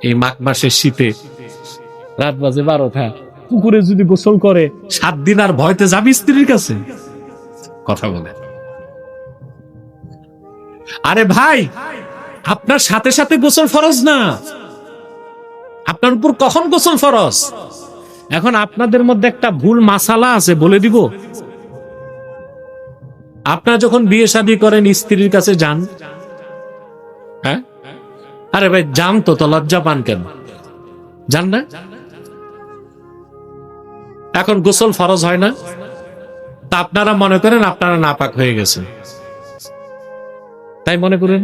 এই মাঘ মাসের শীতে রাত বাজে 12টা, পুকুরে যদি গোসল করে 7 দিন আর ভয়তে যাবি স্ত্রীর কাছে? কথা বলে। আরে ভাই, আপনার সাথে সাথে গোসল ফরজ না, আপনার উপর কখন গোসল ফরজ? এখন আপনাদের মধ্যে একটা ভুল মাসালা আছে, বলে দিব। আপনারা যখন বিয়ে শাদী করেন স্ত্রীর কাছে যান, হ্যাঁ, আরে ভাই যান তো লজ্জা পান কেন? যান না? এখন গোসল ফরজ হয় না, তা আপনারা মনে করেন আপনারা নাপাক হয়ে গেছেন, তাই মনে করেন।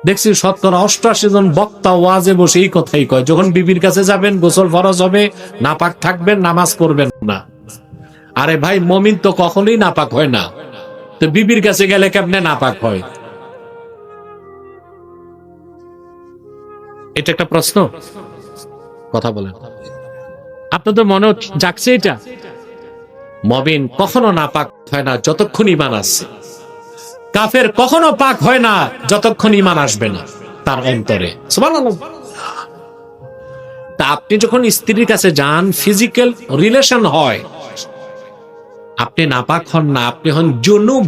দেখছি 70-80 জন বক্তা ওয়াজে বসে এই কথাই কয়, যখন বিবির কাছে যাবেন গোসল ফরজ হবে, নাপাক থাকবেন, নামাজ পড়বেন না। আরে ভাই, মুমিন তো কখনোই নাপাক হয় না, তো বিবির কাছে গেলে কেমনে নাপাক হয়? এটা একটা প্রশ্ন। কথা বলেন। আপনাদের মনে জাগছে এটা? মুমিন কখনো নাপাক হয় না যতক্ষণ ঈমান আছে। কাফের কখনো পাক হয় না যতক্ষণ ঈমান আসবে না তার অন্তরে। সুবহানাল্লাহ। তা আপনি যখন স্ত্রীর কাছে যান, ফিজিক্যাল রিলেশন হয়, আপনি নাপাক হন না, আপনি হন জুনুব।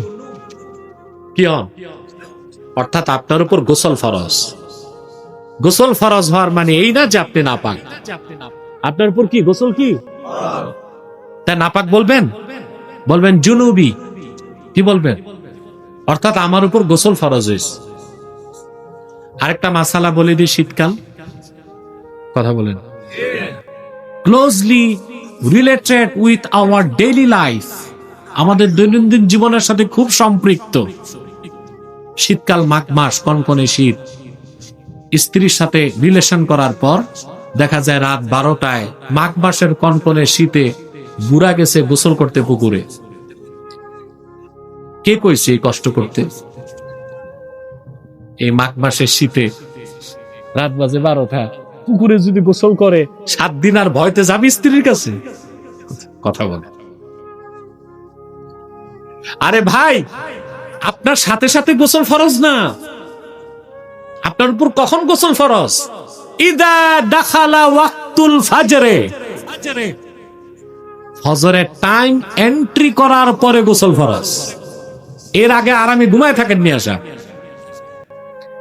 কি হন? অর্থাৎ আপনার উপর গোসল ফরজ। গোসল ফরজ হওয়ার মানে এই না যে আপনি নাপাক। আপনার উপর কি গোসল কি? তাই নাপাক বলবেন? বলবেন জুনুবি। কি বলবেন? অর্থাৎ আমার উপর গোসল ফরজ হয়েছে। আরেকটা মাসালা বলে দিই, শীতকাল। কথা বলেন। Closely related with our daily life, আমাদের দৈনন্দিন জীবনের সাথে খুব সম্পৃক্ত। শীতকাল, মাঘ মাস, কনকনে শীত। স্ত্রীর সাথে রিলেশন করার পর দেখা যায় রাত 12টায় মাঘ মাসের কনকনে শীতে বুড়া গেছে গোসল করতে পুকুরে। কে কইছে এই কষ্ট করতে? এই মাঘ মাসের শীতে রাত বাজে 12টা, পুকুরে যদি গোসল করে 7 দিন আর ভয়তে যাবি স্ত্রীর কাছে? কথা বলে। আরে ভাই, আপনার সাথে সাথে গোসল ফরজ না, আপনার উপর কখন গোসল ফরজ? ইদা দাখালা ওয়াক্তুল ফাজরে, ফজরের টাইম এন্ট্রি করার পরে গোসল ফরজ। এর আগে আরামে ঘুমায় থাকেন নিয়ে আসা।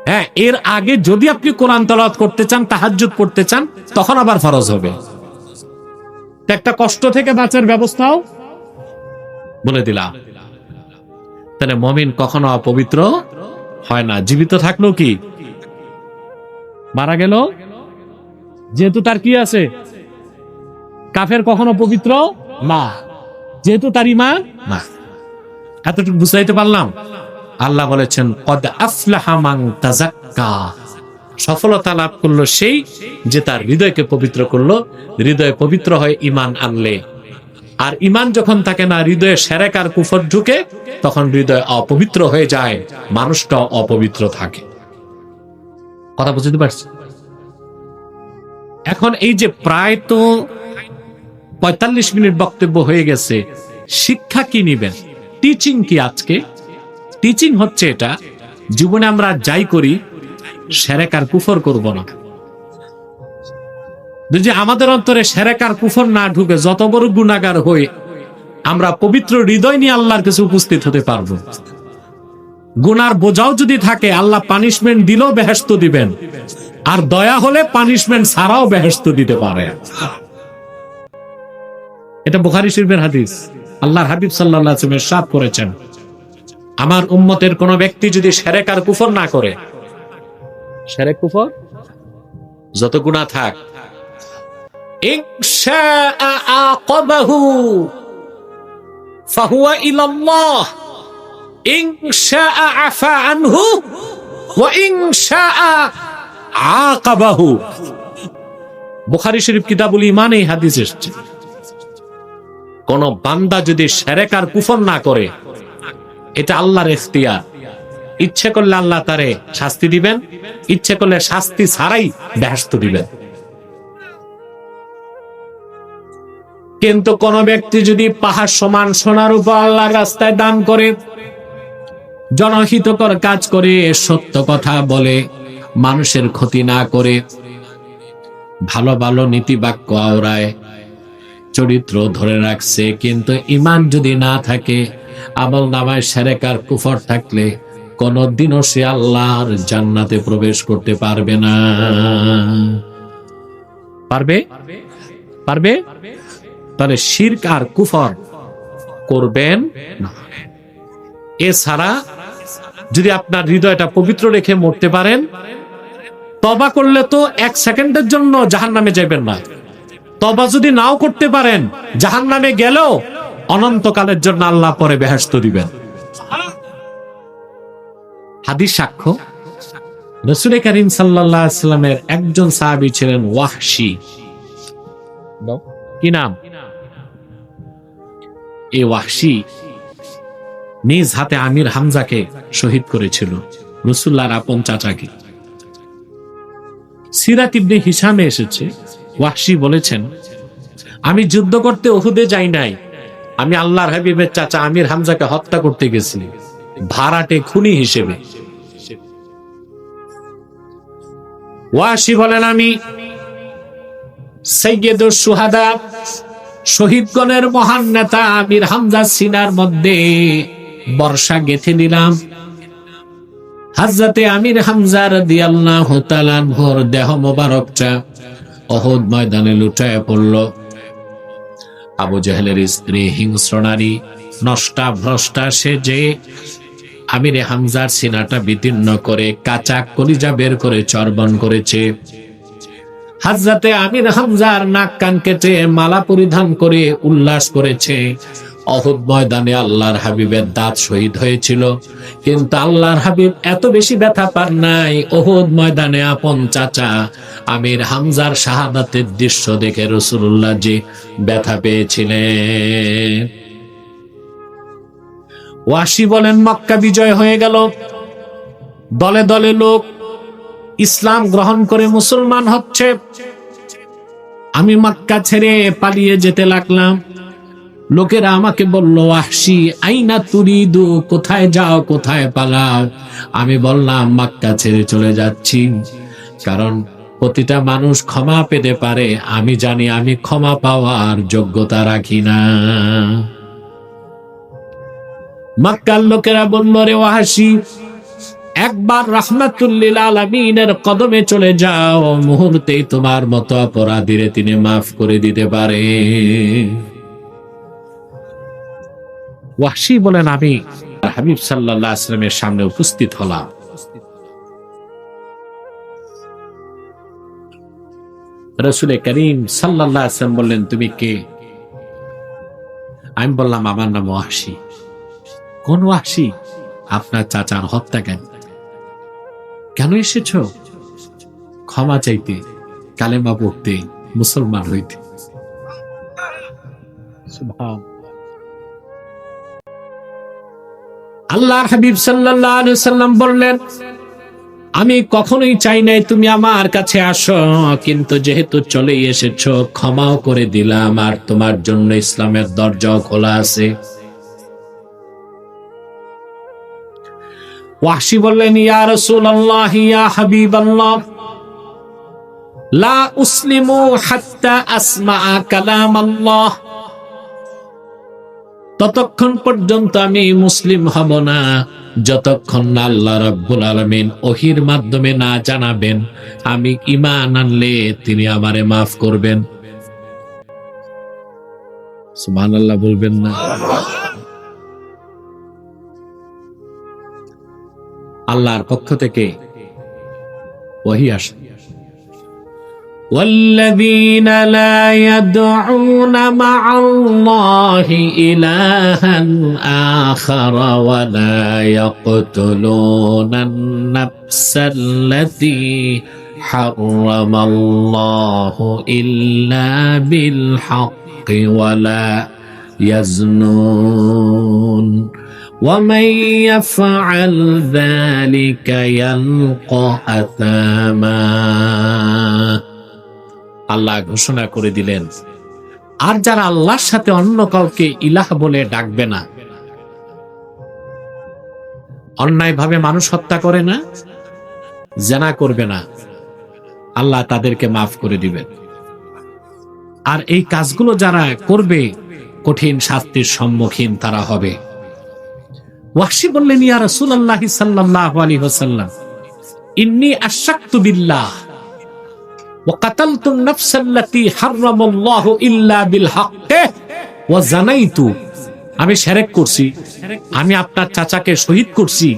হ্যাঁ, এর আগে যদি আপনি কোরআন তেলাওয়াত করতে চান, তাহাজ্জুদ পড়তে চান, তখন আবার ফরজ হবে। একটা কষ্ট থেকে বাঁচার ব্যবস্থাও বলে দিলাম। তাহলে মুমিন কখনো অপবিত্র হয় না, জীবিত থাকলেও কি, মারা গেল যেহেতু তার কি আছে, কাফের কখনো পবিত্র না, যেহেতু তার ঈমান না। এতটুকু বুঝাইতে পারলাম? আল্লাহ বলেছেন কদ আফলাহা মান তাযাক্কা, সফলতা লাভ করলো সেই যে তার হৃদয়কে পবিত্র করলো। হৃদয় পবিত্র হয় ঈমান আনলে। আর ঈমান যখন থাকে না, হৃদয়ে শিরক আর কুফর ঢুকে, তখন হৃদয় অপবিত্র হয়ে যায়, মানুষটাও অপবিত্র থাকে। কথা বুঝতে পারছি? এখন এই যে প্রায় তো 45 মিনিট বক্তব্য হয়ে গেছে, শিক্ষা কি নিবেন? টিচিং কি আজকে? টিচিং হচ্ছে এটা, জীবনে আমরা যাই করি শিরক আর কুফর করব না। যদি আমাদের অন্তরে শিরক আর কুফর না ঢুকে, যত বড় গুনাহগার হই, আমরা পবিত্র হৃদয় নিয়ে আল্লাহর কাছে উপস্থিত হতে পারবো। গুনার বোঝাও যদি থাকে, আল্লাহ পানিশমেন্ট দিলেও বেহেশত দিবেন, আর দয়া হলে পানিশমেন্ট ছাড়াও বেহেশত দিতে পারে। এটা বুখারী শরীফের হাদিস। আল্লাহর হাবিব সাল্লাল্লাহু আলাইহি ওয়াসাল্লাম ইরশাদ করেছেন, আমার উম্মতের কোন ব্যক্তি যদি শিরক আর কুফর না করে, শিরক কুফর যত গুনাহ থাক, ইনশাআ আকাবাহু ফাহুয়া ইলাল্লাহ, ইনশাআ আফা আনহু ওয়া ইনশাআ আকাবাহু। বুখারী শরীফ কিতাবুল ঈমান এই হাদিস এসেছে। কোন বান্দা যদি শিরক আর কুফর না করে, এটা আল্লাহর ইখতিয়ার। ইচ্ছে করলে আল্লাহ তারে শাস্তি দিবেন, ইচ্ছে করলে শাস্তি ছাড়াই বেহেশত দিবেন। কিন্তু কোন ব্যক্তি যদি পাহাড় সমান সোনার উপর আল্লাহর রাস্তায় দান করে, জনহিতকর কাজ করে, সত্য কথা বলে, মানুষের ক্ষতি না করে ভালো ভালো নীতিবাক্য আওড়ায় চরিত্র ধরে রাখছে, কিন্তু ঈমান যদি না থাকে, আমল নামায় শিরক আর কুফর থাকলে কোনদিনও সে আল্লাহর জান্নাতে প্রবেশ করতে পারবে না। পারবে? পারবে? তাহলে শিরক আর কুফর করবেন না। এছাড়া যদি আপনার হৃদয়টা পবিত্র রেখে মরতে পারেন, তওবা করলে তো 1 সেকেন্ডের জন্য জাহান্নামে যাবেন না। তওবা যদি নাও করতে পারেন, জাহান্নামে গেলেও অনন্তকালের জন্য আল্লাহ পরে বেহেশত দিবেন। হাদিস সাক্ষ্য, রাসূল করিম সাল্লাল্লাহু আলাইহি সাল্লামের একজন সাহাবী ছিলেন ওয়াহশী। কি নাম? এই ওয়াহশী নিজ হাতে আমির হামজাকে শহীদ করেছিল, রাসূলুল্লাহর আপন চাচাকে। সিরাত ইবনে হিশামে এসেছে, ওয়াহশী বলেছেন, আমি যুদ্ধ করতে উহুদে যাই নাই, আমি আল্লাহর হাবিবের চাচা আমির হামজাকে হত্যা করতে গেছি ভাড়াটে খুনি হিসেবে। ওয়াহশী বলেন, আমি সাইয়্যিদুশ শুহাদা, শহীদগণের মহান নেতা আমির হামজার সিনার মধ্যে বর্ষা গেঁথে দিলাম। হযরতে আমির হামজা রাদিয়াল্লাহু তাআলা আনহুর দেহ মোবারকটা উহুদ ময়দানে লুটায় পড়ল। আবু জাহেলের স্ত্রী হিংস্র নারী নষ্টা ভ্রষ্টা সেজে আমির হামজার সিনাটা বিতীর্ণ করে কাঁচা কলিজা বের করে চর্বণ করেছে। হযরতে আমির হামজার নাক কান কেটে মালা পরিধান করে উল্লাস করেছে। উহুদ ময়দানে আল্লাহর হাবিবের দাঁত শহীদ হয়েছিল, কিন্তু আল্লাহর হাবিব এত বেশি ব্যথা পান নাই। উহুদ ময়দানে আপন চাচা আমির হামজার শাহাদাতের দৃশ্য দেখে রাসূলুল্লাহ জি ব্যথা পেয়েছিলেন। ওয়াহশী বলেন, মক্কা বিজয় হয়ে গেল, দলে দলে লোক ইসলাম গ্রহণ করে মুসলমান হচ্ছে। আমি মক্কা ছেড়ে পালিয়ে যেতে লাগলাম। লোকেরা আমাকে বলল, ওয়াহশী আইনা তুরিদু, কোথায় যাও, কোথায় পালাও? আমি বললাম, মক্কা ছেড়ে চলে যাচ্ছি, কারণ প্রতিটা মানুষ ক্ষমা পেতে পারে, আমি জানি আমি ক্ষমা পাওয়ার যোগ্যতা রাখি না। মক্কার লোকেরা বলল, রে ওয়াহশী, একবার রাহমাতুল লিল আলামিনের কদমে চলে যাও, মুহূর্তেই তোমার মতো অপরাধীরে তিনি মাফ করে দিতে পারে। ওয়াহশী বলেন, আমি হাবিব সাল্লাল্লাহু আলাইহি ওয়াসাল্লামের সামনে উপস্থিত হলাম। রাসূল করিম সাল্লাল্লাহু আলাইহি ওয়াসাল্লাম বললেন, তুমি কে? আমি বললাম, আমার নাম ওয়াহশী। কোন ওয়াহশী? আপনার চাচার হত্যাকারী। কেন এসেছো? ক্ষমা চাইতে, কালেমা পড়তে, মুসলমান হইতে। আল্লাহর হাবিব সাল্লাল্লাহু আলাইহি ওয়াসাল্লাম বললেন, আমি কখনোই চাই নাই তুমি আমার কাছে আসো, কিন্তু যেহেতু চলেই এসেছো, ক্ষমাও করে দিলাম, আর তোমার জন্য ইসলামের দরজাও খোলা আছে। ওয়াহশী বললেন, ইয়া রাসূলুল্লাহ, ইয়া হাবিবাল্লাহ, লা উসলিমু হাত্তা আসমা'a কালামাল্লাহ, ততক্ষণ পর্যন্ত আমি মুসলিম হব না যতক্ষণ না আল্লাহ রাব্বুল আলামিন ওহীর মাধ্যমে না জানাবেন আমি ঈমান আনলে তিনি আমারে মাফ করবেন। সুবহানাল্লাহ বলবেন না? আল্লাহর পক্ষ থেকে ওহী আসে, والذين لا يدعون مع الله إلها آخر ولا يقتلون النفس التي حرم الله إلا بالحق ولا يزنون ومن يفعل ذلك يلقى أثاما। আল্লাহ ঘোষণা করে দিলেন, আর যারা আল্লাহর সাথে অন্য কাউকে ইলাহ বলে ডাকবে না, অন্যায়ভাবে মানুষ হত্যা করে না, জেনা করবে না, আল্লাহ তাদেরকে মাফ করে দিবেন। আর এই কাজগুলো যারা করবে কঠিন শাস্তির সম্মুখীন তারা হবে। ওয়াহশী বললেন, ইয়া রাসূলুল্লাহ সাল্লাল্লাহু আলাইহি ওয়াসাল্লাম, ইন্নী আশরাকতু বিল্লাহ ওয়া কাতালতু আন-নাফসাল্লাতী হারামাল্লাহু ইল্লা বিল হাক্কি ওয়া জানাইতু। আমি শিরক করছি, আমি আপনার চাচাকে শহীদ করছি,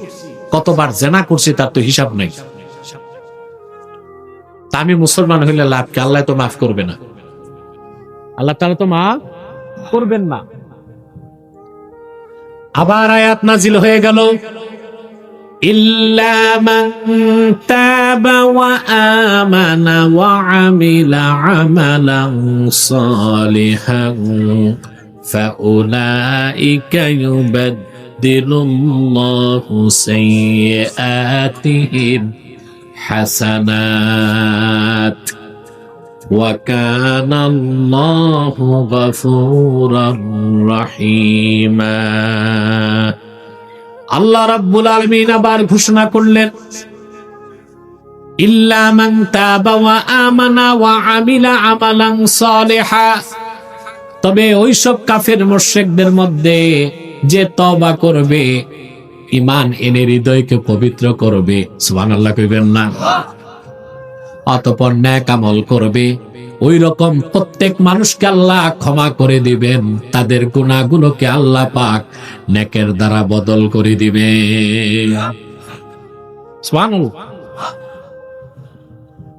কতবার জিনা করছি তার তো হিসাব নাই। তা আমি মুসলমান হইলে লাভ কি? আল্লাহ তো মাফ করবে না, আল্লাহ তাআলা তো মাফ করবেন না। আবার আয়াত নাজিল হয়ে গেল, ইল্লা মান তাবা ওয়া আমানা ওয়া আমিলা আমালান সালিহান ফাউলাইকা ইউবাদদিলুল্লাহু সাইয়্যাতিহিম হাসানাত ওয়া কানা আল্লাহু গফুরার রহিমা। আল্লাহ রাব্বুল আলামিন আবার ঘোষণা করলেন, ইল্লা মান তাবা ওয়া আমানা ওয়া আমিলা আমালান সালিহা, তবে ওইসব কাফের মুশরিকদের মধ্যে যে তওবা করবে, ঈমান এনে হৃদয়কে পবিত্র করবে, সুবহানাল্লাহ কইবেন না, অতঃপর নেক আমল করবে, ওই রকম প্রত্যেক মানুষকে আল্লাহ ক্ষমা করে দিবেন, তাদের গুনাহগুলোকে আল্লাহ পাক নেকের দ্বারা বদল করে দিবেন। সুবহানাল্লাহ।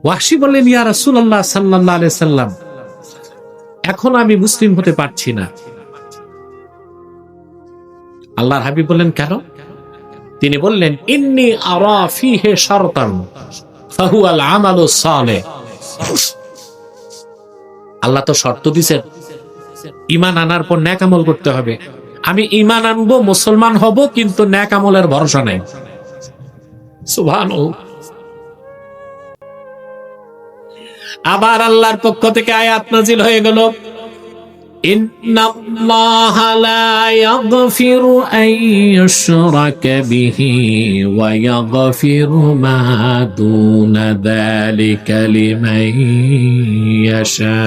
ওয়াহশী বললেন, ইয়া রাসূলুল্লাহ সাল্লাল্লাহু আলাইহি সাল্লাম, এখন আমি মুসলিম হতে পারছি না। আল্লাহর হাবিব বললেন, কেন? তিনি বললেন, ইন্নী আরা ফীহি শারতান ফাহুয়াল আমালুস সালিহ। আল্লাহ তো শর্ত দিয়েছেন, ঈমান আনার পর নেক আমল করতে হবে। আমি ঈমান আনবো, মুসলমান হব, কিন্তু নেক আমলের ভরসা নেই। সুবহানাল্লাহ। আবার আল্লাহর পক্ষ থেকে আয়াত নাজিল হয়ে গেল, ইন্নাল্লাহা লা ইয়াগফিরু আন ইউশরাকা বিহি ওয়া ইয়াগফিরু মা দুনা যালিকা লিমান ইয়াশা।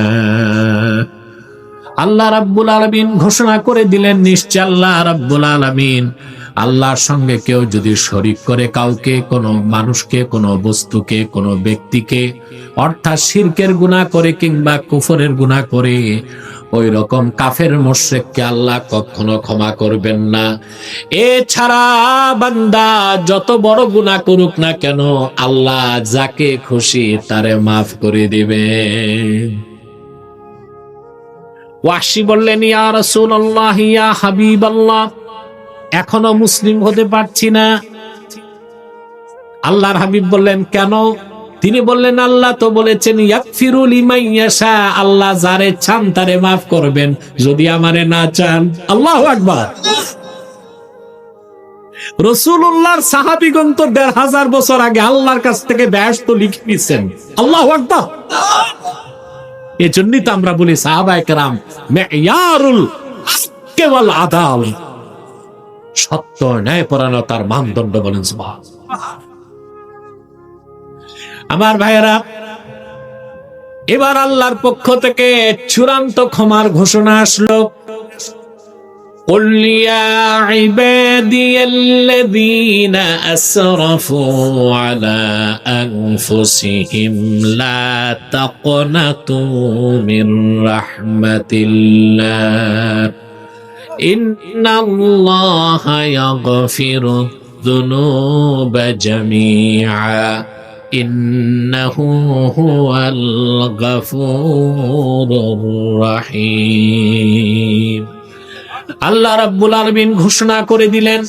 আল্লাহ রাব্বুল আলামিন ঘোষণা করে দিলেন, নিশ্চয় আল্লাহ রাব্বুল আলামিন, আল্লাহর সঙ্গে কেউ যদি শরীক করে কাউকে, কোনো মানুষকে, কোনো বস্তুকে, কোনো ব্যক্তিকে, অর্থাৎ শিরকের গুনাহ করে কিংবা কুফরের গুনাহ করে, ওই রকম কাফের মুশরিককে আল্লাহ কখনো ক্ষমা করবেন না। এছাড়া বান্দা যত বড় গুনাহ করুক না কেন, আল্লাহ যাকে খুশি তারে মাফ করে দিবেন। ওয়াহশী বললেন, ইয়া রাসূলুল্লাহ, ইয়া হাবিবাল্লাহ, এখনো মুসলিম হতে পারছি না। আল্লাহর হাবিব বললেন, কেন? তিনি বললেন, আল্লাহ তো বলেছেন, ইয়াগফিরু লিমান ইয়াশা, আল্লাহ যারে চান তারে মাফ করবেন, যদি আমারে না চান। আল্লাহু আকবার। রাসূলুল্লাহর সাহাবীগণ তো ১৫০০ বছর আগে আল্লাহর কাছ থেকে বেহেশত লিখে নিছেন। আল্লাহু আকবার। এজন্যই তো আমরা বলি সাহাবায়ে কেরাম মিয়ারুল হক ওয়াল আদাল, সত্য ন্যায়পরায়ণতার মানদণ্ড বলেন। সুবহানাল্লাহ। আমার ভাইয়েরা, এবার আল্লাহর পক্ষ থেকে চূড়ান্ত ক্ষমার ঘোষণা আসলো। قل يا عبادي الذين أسرفوا على أنفسهم لا تقنطوا من رحمة الله إن الله يغفر الذنوب جميعا إنه هو الغفور الرحيم। আল্লাহ রাব্বুল আলামিন ঘোষণা করে দিলেন,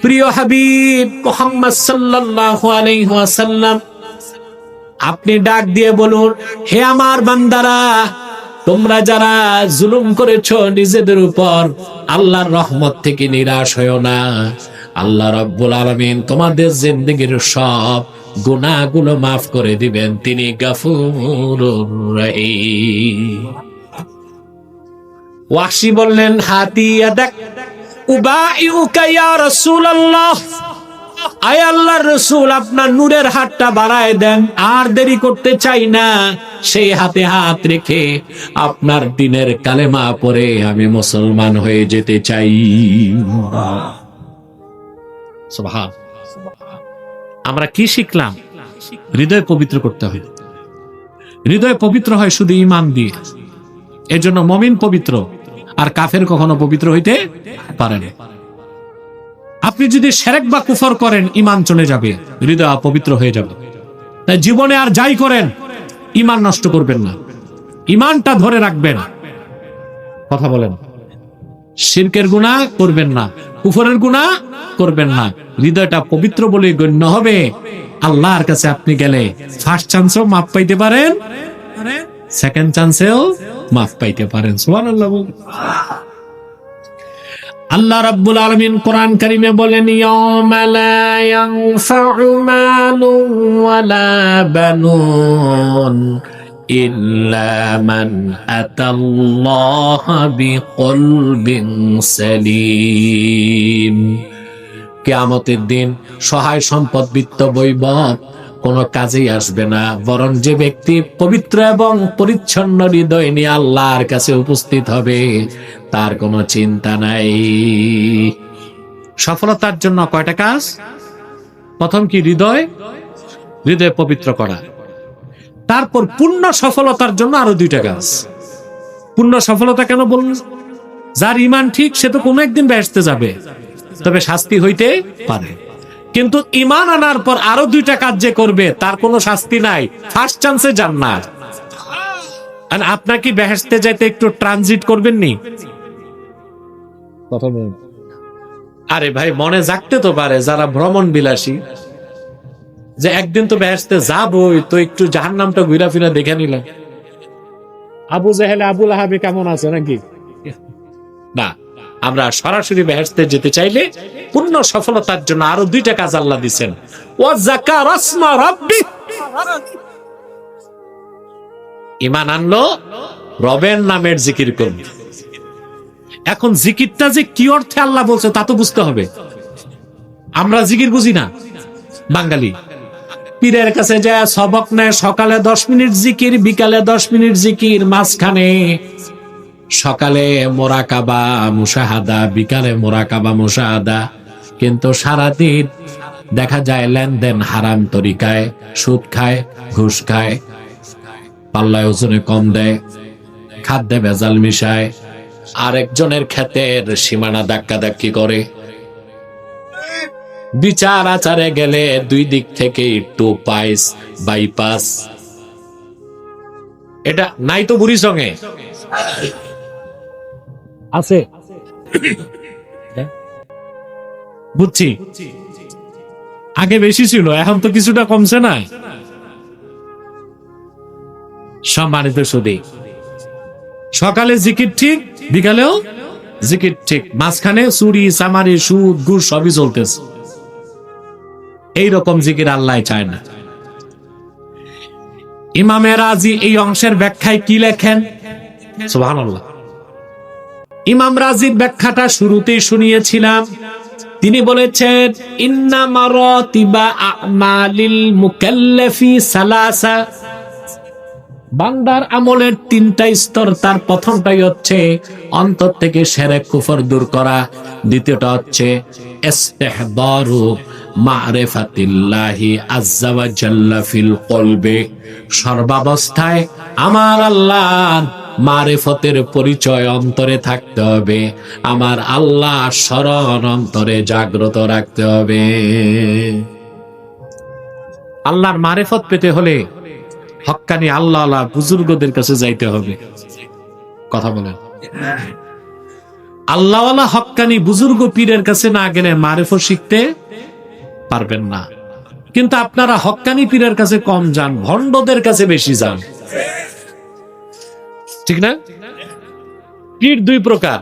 প্রিয় হাবিব মুহাম্মদ সাল্লাল্লাহু আলাইহি ওয়াসাল্লাম, আপনি ডাক দিয়ে বলুন, হে আমার বান্দারা, তোমরা যারা জুলুম করেছো নিজেদের উপর, আল্লাহর রহমত থেকে নিরাশ হয়ো না। আল্লাহ রাব্বুল আলামিন তোমাদের জিন্দেগীর সব গুনাহগুলো মাফ করে দিবেন, তিনি গফুরুর রহিম। ওয়াহশী বললেন, হাতি ইয়াদাক উবাইউকা ইয়া রাসূলুল্লাহ, আয় আল্লাহর রাসূল, আপনার নূরের হাতটা বাড়ায় দেন, আর দেরি করতে চাই না। সেই হাতে হাত রেখে আপনার দিনের কালেমা পড়ে আমি মুসলমান হয়ে যেতে চাই। সুবহান। আমরা কি শিখলাম? হৃদয় পবিত্র করতে হবে। হৃদয় পবিত্র হয় শুধু ঈমান দিয়ে। এজন্য মুমিন পবিত্র, আর কাফের কখনো পবিত্র হইতে পারে না। আপনি যদি শিরক বা কুফর করেন, ঈমান চলে যাবে, হৃদয় অপবিত্র হয়ে যাবে। তাই জীবনে আর যাই করেন, ঈমান নষ্ট করবেন না, ঈমানটা ধরে রাখবেন। কথা বলেন। শিরকের গুনাহ করবেন না, কুফরের গুনাহ করবেন না। হৃদয়টা পবিত্র বলে গণ্য হবে। আল্লাহর কাছে আপনি গেলে ফার্স্ট চান্সেও মাফ পাইতে পারেন, সেকেন্ড চান্সেও মাফ পাইতে পারেন। সুবহানাল্লাহ। আল্লাহ রাব্বুল আলামিন কোরআন কারীমে বলেন, ইয়াউমা লা ইয়ানফাউ মালুন ওয়ালা বানুন ইল্লা মান আতাল্লাহা বিকলবিন সালিম। কিয়ামতের দিন সহায় সম্পদ, বিত্ত, বৈভব কোনো কাজেই আসবে না, বরং যে ব্যক্তি পবিত্র এবং পরিচ্ছন্ন হৃদয় নিয়ে আল্লাহর কাছে উপস্থিত হবে, তার কোনো চিন্তা নাই। সফলতার জন্য কয়টা কাজ? প্রথম কি? হৃদয় পবিত্র করা। তারপর পূর্ণ সফলতার জন্য আরো দুইটা কাজ। পূর্ণ সফলতা কেন বললেন? যার ঈমান ঠিক সে তো কোনো একদিন বেহেশতে যাবে, তবে শাস্তি হইতে পারে। কিন্তু ঈমান আনার পর আরো দুইটা কাজ যে করবে, তার কোনো শাস্তি নাই, ফার্স্ট চান্সে জান্নাত। আর আপনার কি বেহেশতে যাইতে একটু ট্রানজিট করবেন নি? আরে ভাই, মনে জাগতে তো পারে যারা ভ্রমণ বিলাসী, যে একদিন তো বেহেশতে যাবই, তো একটু জাহান্নামটা ঘুরা ফিরা দেখে নিলাম। আবু জাহেল, আবু লাহাবে কেমন আছে নাকি? না, আমরা সরাসরি বেহেশতে যেতে চাইলে পূর্ণ সফলতার জন্য আরো দুইটা কাজ আল্লাহ দিবেন। ওয়া যাকার আসমা রাব্বি, ঈমান আনলো, রবের নামের জিকির করবে। এখন জিকিরটা যে কি অর্থে আল্লাহ বলছে তা তো বুঝতে হবে। আমরা জিকির বুঝি না বাঙালি। পীরের কাছে যায় সবক নেয়, সকালে 10 মিনিট জিকির, বিকালে 10 মিনিট জিকির, মাঝখানে সকালে মোরাকাবা মুশাহাদা, বিকালে মোরাকাবা মুশাহাদা। কিন্তু সারাদিন দেখা যায় লেনদেন হারাম তরিকায়, সুদ খায়, ঘুষ খায়, পাল্লায় ওজনে কম দেয়, খাদ্যে ভেজাল মিশায়, আরেকজনের ক্ষেতের সীমানা ধাক্কাধাক্কি করে। বিচার আচারে গেলে দুই দিক থেকে একটু পাইস বাইপাস। এটা নাই তো বুড়ি সঙ্গে আছে, বুঝছি। আগে বেশি ছিল, এখন তো কিছুটা কমছে না। সম্মানিত সুদী, সকালে জিকির ঠিক, বিকালেও জিকির ঠিক, মাঝখানে চুরি চামারি সুদ ঘুষ সবই চলতেছে। এইরকম জিকির আল্লাহ চায় না। ইমামে রাজি এই অংশের ব্যাখ্যায় কি লেখেন? সুবহানাল্লাহ। ইমাম রাজির ব্যাখ্যাটা শুরুতেই শুনিয়েছিলাম। তিনি বলেছেন, ইন্না মারাতিবা আমালিল মুকাল্লাফি সালাসা। বান্দার আমলের 3টা স্তর। তার প্রথমটাই হচ্ছে অন্তর থেকে শিরক কুফর দূর করা, দ্বিতীয়টা হচ্ছে ইস্তিহদারু মারিফাতিল্লাহি আযজা ওয়া জাল্লা ফিল কলবে। সর্বাবস্থায় আমার আল্লাহর মারিফতের পরিচয় অন্তরে থাকতে হবে, আমার আল্লাহ স্মরণ অন্তরে জাগ্রত রাখতে হবে। আল্লাহর মারিফত পেতে হলে হক্কানি আল্লাহ বুজুর্গদের কাছে যাইতে হবে। কথা বলেন। আল্লাহওয়ালা হক্কানি বুজুর্গ পীরের কাছে না গেলে মারিফত শিখতে পারবেন না। কিন্তু আপনারা হক্কানি পীরের কাছে কম যান, ভণ্ডদের কাছে বেশি যান, ঠিক না? পীর দুই প্রকার,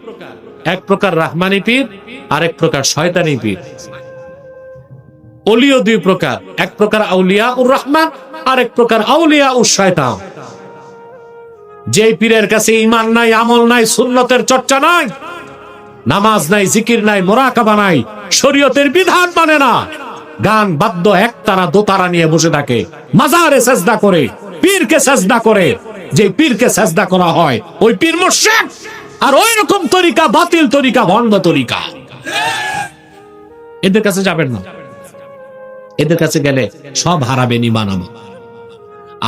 এক প্রকার রাহমানি পীর, আরেক প্রকার শয়তানি পীর। ওলিও দুই প্রকার, এক প্রকার আউলিয়া উর রহমান, আরেক প্রকার আউলিয়া উর শয়তান। যে পীরের কাছে ঈমান নাই, আমল নাই, সুন্নতের চর্চা নাই, নামাজ নাই, জিকির নাই, মুরাকাবা নাই, শরীয়তের বিধান মানে না, গান বাদ্য একতারা দোতারা নিয়ে বসে থাকে, মাজারে সেজদা করে, পীরকে সেজদা করে। যে পীরকে সেজদা করা হয় ওই পীর মুশরিক, আর ওই রকম তরিকা বাতিল তরিকা, ভণ্ড তরিকা। এদের কাছে যাবেন না, এদের কাছে গেলে সব হারাবেন ইমান।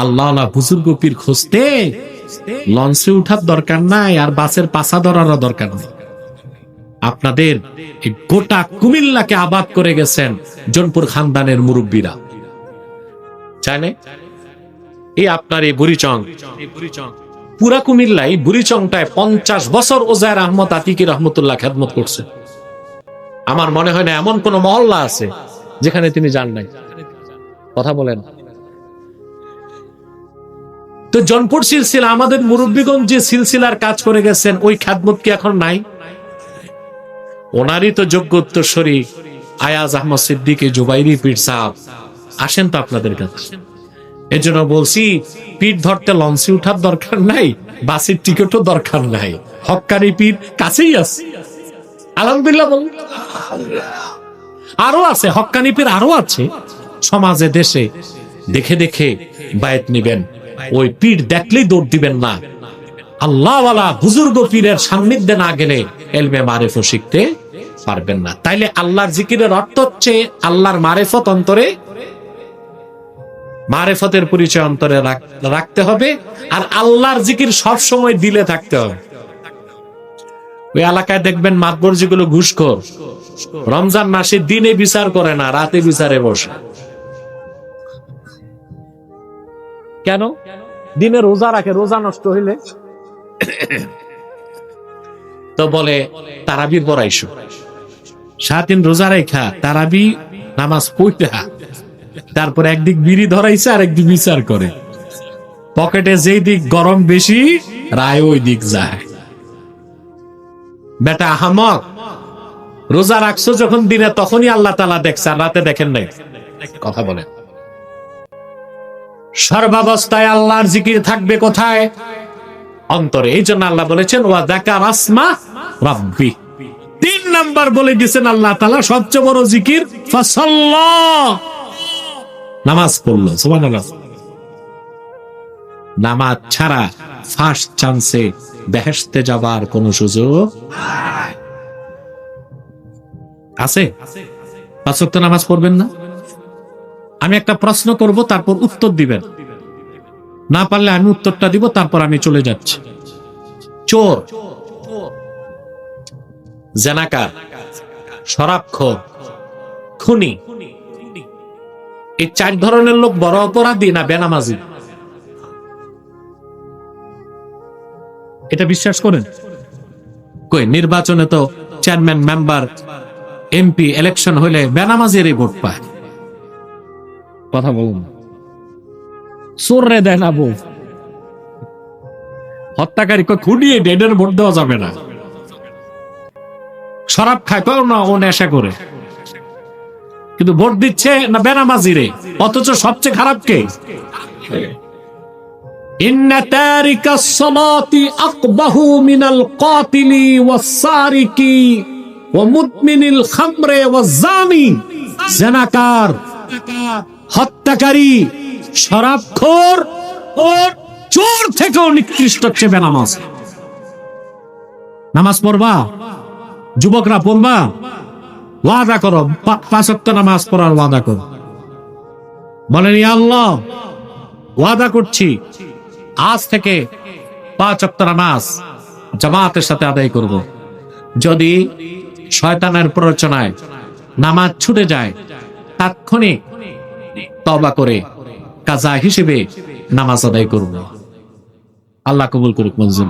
আল্লাহ বুজুর্গ পীর খুঁজতে লঞ্চে উঠার দরকার নাই, আর বাসের পাশা ধরারও দরকার নেই। আপনাদের গোটা কুমিল্লাকে আবাদ করে গেছেন জনপুর খানদানের মুরব্বীরা, জানে? এই আপনার এই বুড়িচং, পুরা কুমিল্লাই বুড়িচংটায় 50 বছর ওজায়ের আহমদ আতিকি রহমতুল্লাহ খেদমত করছে। আমার মনে হয় না এমন কোন মহল্লা আছে যেখানে তিনি যান নাই। কথা বলেন তো। জনপুর সিলসিলা, আমাদের মুরব্বীগণ যে সিলসিলার কাজ করে গেছেন, ওই খেদমত কি এখন নাই? ওনারই তো যোগ্য উত্তরসূরি আয়াজ আহমদ সিদ্দিকী জুবাইরি পীর সাহেব আসেন তো আপনাদের কাছে। এর জন্য বলছি, পীর ধরতে লঞ্চে উঠার দরকার নাই, বাসের টিকিটও দরকার নাই, হক্কানি পীর কাছেই আছে। আলহামদুলিল্লাহ বলুন। আরো আছে হক্কানি পীর, আরো আছে সমাজে দেশে। দেখে দেখে বায়াত নিবেন, ওই পীর দেখলেই দৌড় দিবেন না। আল্লাহওয়ালা বুজুর্গ পীরের সান্নিধ্যে না গেলে এলমে মারিফত শিখতে পারবেন না। তাইলে আল্লাহর জিকিরের অর্থ হচ্ছে আল্লাহর মারিফত অন্তরে, মারিফতের পরিচয় অন্তরে রাখতে হবে, আর আল্লাহর জিকির সব সময় দিলে থাকতে হবে। ওই এলাকায় দেখবেন মাতবর যেগুলো ঘুষখোর, রমজান মাসে দিনে বিচার করে না, রাতে বিচারে বসে। কেন? দিনে রোজা রাখে, রোজা নষ্ট হইলে তো বলে তারাবির পড়াইছো। 7 দিন রোজা রেখা তারাবি নামাজ পড়তে, তারপর একদিক বিড়ি ধরাইছে আর একদিক বিচার করে। পকেটে যেই দিক গরম বেশি, রায় ওই দিক যায়। বেটা আহমক, রোজা রাখছো যখন দিনে, তখনই আল্লাহ তাআলা দেখছে, আর রাতে দেখেন নাই। কথা বলে সর্বাবস্থায় আল্লাহর জিকির থাকবে কোথায়? অন্তরে। এই জন্য আল্লাহ বলেছেন ওয়া যাকার আসমা রাব্বি। 3 নাম্বার বলে দিয়েছেন আল্লাহ তাআলা সবচেয়ে বড় জিকির ফাসাল্লা, নামাজ পড়লো। সুবহানাল্লাহ। নামাজ ছাড়া ফার্স্ট চান্সে বেহেশতে যাবার কোন সুযোগ আছে? 5 ওয়াক্ত নামাজ পড়বেন না? আমি একটা প্রশ্ন করব, তারপর উত্তর দিবেন। না পারলে আমি উত্তরটা দিব, তারপর আমি চলে যাচ্ছি। চোর, জেনাকার, শরাবখোর, খুনি, এই 4 ধরনের লোক বড় অপরাধী না বেনামাজি? এটা বিশ্বাস করেন? কই নির্বাচনে তো চেয়ারম্যান, মেম্বার, এমপি ইলেকশন হইলে বেনামাজিরই ভোট পায়। কথা বলুন। চোররে দেয় না ভোট, হত্যাকারী খুঁড়িয়ে ডেডের ভোট দেওয়া যাবে না। শরাব খায় না, ও নেশা করে, কিন্তু ভোট দিচ্ছে না বেনামাজিরে। অথচ সবচেয়ে খারাপ কে? ইন্না তারিকাস সালাতি আকবাহু মিনাল কাতিলি ওয়াস সারিকি ওয়া মুদমিনিল খামরে ওয়াজ জানি। জেনাকার, হত্যাকারী, শরাবখোর ও চোর থেকেও নিকৃষ্ট হচ্ছে বেনামাজ। নামাজ পড়বা, যুবকরা পড়বা, ওয়াদা করো 5 ওয়াক্ত নামাজ পড়ার ওয়াদা করো। বলেন ইয়া আল্লাহ, ওয়াদা করছি আজ থেকে 5 ওয়াক্ত নামাজ জামাতের সাথে আদায় করব। যদি শয়তানের প্ররোচনায় নামাজ ছুটে যায়, তাৎক্ষণিক তওবা করে কাজা হিসেবে নামাজ আদায় করব। আল্লাহ কবুল করুক। মঞ্জুর।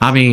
আমি